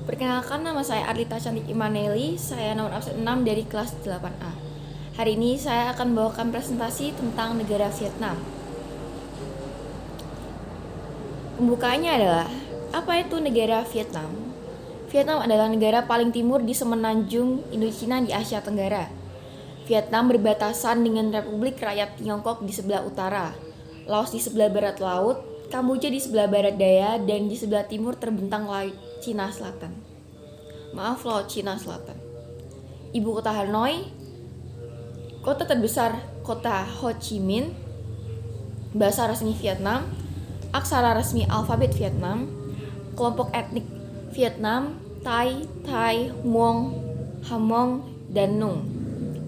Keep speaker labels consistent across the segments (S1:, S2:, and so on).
S1: Perkenalkan, nama saya Arlita Cantik Imaneli, saya nomor absen 6 dari kelas 8A. Hari ini saya akan membawakan presentasi tentang negara Vietnam. Pembukaannya adalah, apa itu negara Vietnam? Vietnam adalah negara paling timur di semenanjung Indochina di Asia Tenggara. Vietnam berbatasan dengan Republik Rakyat Tiongkok di sebelah utara, Laos di sebelah barat laut, Kamboja di sebelah barat daya, dan di sebelah timur terbentang Laut Cina Selatan. Laut Cina Selatan. Ibu kota Hanoi, kota terbesar kota Ho Chi Minh, bahasa resmi Vietnam, aksara resmi alfabet Vietnam, kelompok etnik Vietnam, Thai, Muong, Hmong, dan Nung.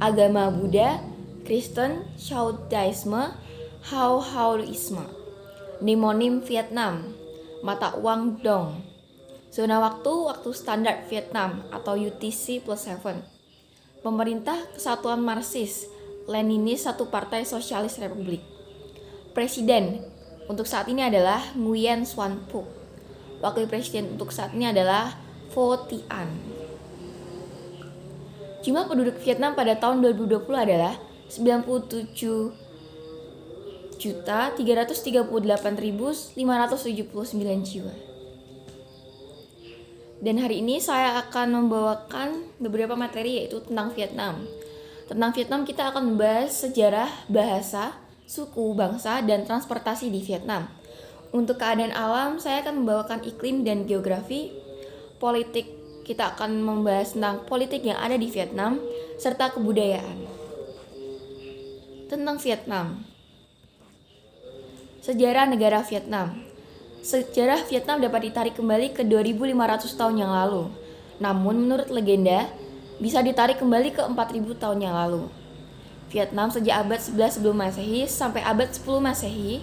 S1: Agama Buddha, Kristen, Taoisme, Haoisme. Nemonim Vietnam, mata uang dong. Zona waktu standar Vietnam atau UTC+7. Pemerintah Kesatuan Marxis Leninis Satu Partai Sosialis Republik. Presiden untuk saat ini adalah Nguyen Xuan Phuc. Wakil Presiden untuk saat ini adalah Pho Thi An. Jumlah penduduk Vietnam pada tahun 2020 adalah 97.338.579 jiwa. Dan hari ini saya akan membawakan beberapa materi yaitu tentang Vietnam. Tentang Vietnam kita akan membahas sejarah, bahasa, suku, bangsa, dan transportasi di Vietnam. Untuk keadaan alam, saya akan membawakan iklim dan geografi. Politik, kita akan membahas tentang politik yang ada di Vietnam, serta kebudayaan. Tentang Vietnam. Sejarah negara Vietnam. Sejarah Vietnam dapat ditarik kembali ke 2.500 tahun yang lalu. Namun menurut legenda, bisa ditarik kembali ke 4.000 tahun yang lalu. Vietnam sejak abad 11 sebelum Masehi sampai abad 10 Masehi,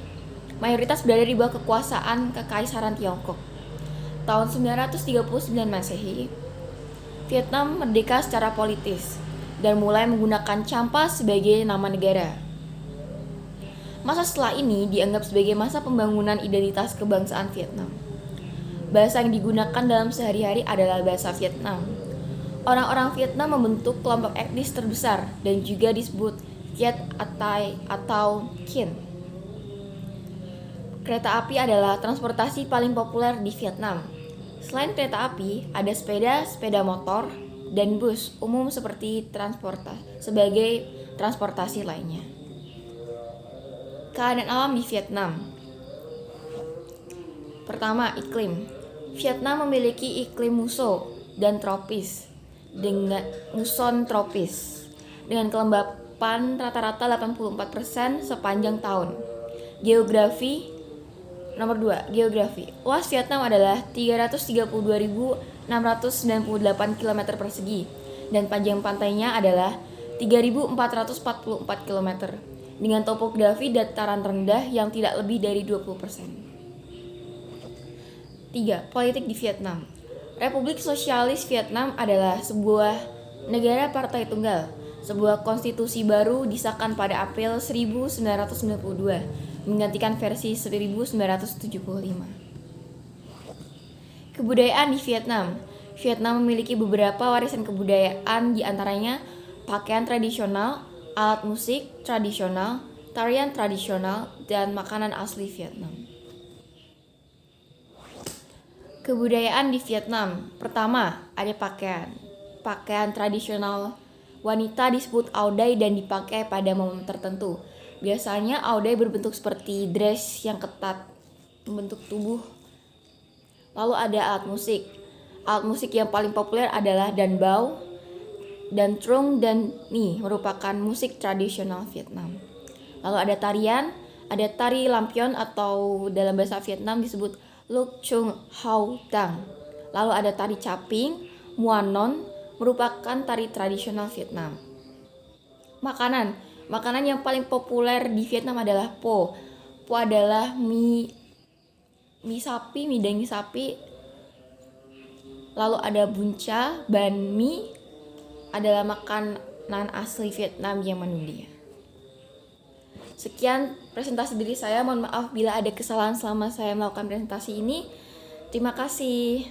S1: mayoritas berada di bawah kekuasaan Kekaisaran Tiongkok. Tahun 939 Masehi, Vietnam merdeka secara politis dan mulai menggunakan Champa sebagai nama negara. Masa setelah ini dianggap sebagai masa pembangunan identitas kebangsaan Vietnam. Bahasa yang digunakan dalam sehari-hari adalah bahasa Vietnam. Orang-orang Vietnam membentuk kelompok etnis terbesar dan juga disebut Viet atau Kinh. Kereta api adalah transportasi paling populer di Vietnam. Selain kereta api, ada sepeda motor, dan bus umum sebagai transportasi lainnya. Keadaan alam di Vietnam. Pertama, iklim. Vietnam memiliki iklim muson dan tropis dengan muson tropis dengan kelembapan rata-rata 84% sepanjang tahun. Geografi. Nomor 2, geografi. Luas Vietnam adalah 332.698 km persegi dan panjang pantainya adalah 3.444 km. Dengan topografi dataran rendah yang tidak lebih dari 20%. 3. Politik di Vietnam. Republik Sosialis Vietnam adalah sebuah negara partai tunggal. Sebuah konstitusi baru disahkan pada April 1992, menggantikan versi 1975. Kebudayaan di Vietnam. Vietnam memiliki beberapa warisan kebudayaan, di antaranya pakaian tradisional, alat musik tradisional, tarian tradisional, dan makanan asli Vietnam. Kebudayaan di Vietnam. Pertama, ada pakaian. Pakaian tradisional wanita disebut Áo Dai dan dipakai pada momen tertentu. Biasanya Áo Dai berbentuk seperti dress yang ketat membentuk tubuh. Lalu ada alat musik. Alat musik yang paling populer adalah Dan Bao dan Trung dan Ni, merupakan musik tradisional Vietnam. Lalu ada tarian, ada tari lampion atau dalam bahasa Vietnam disebut Luc Chung Hau Dang. Lalu ada tari caping, Muan Non, merupakan tari tradisional Vietnam. Makanan yang paling populer di Vietnam adalah pho. Pho adalah mie daging sapi. Lalu ada bun cha, banh mi adalah makanan asli Vietnam yang mendunia. Sekian presentasi dari saya. Mohon maaf bila ada kesalahan selama saya melakukan presentasi ini. Terima kasih.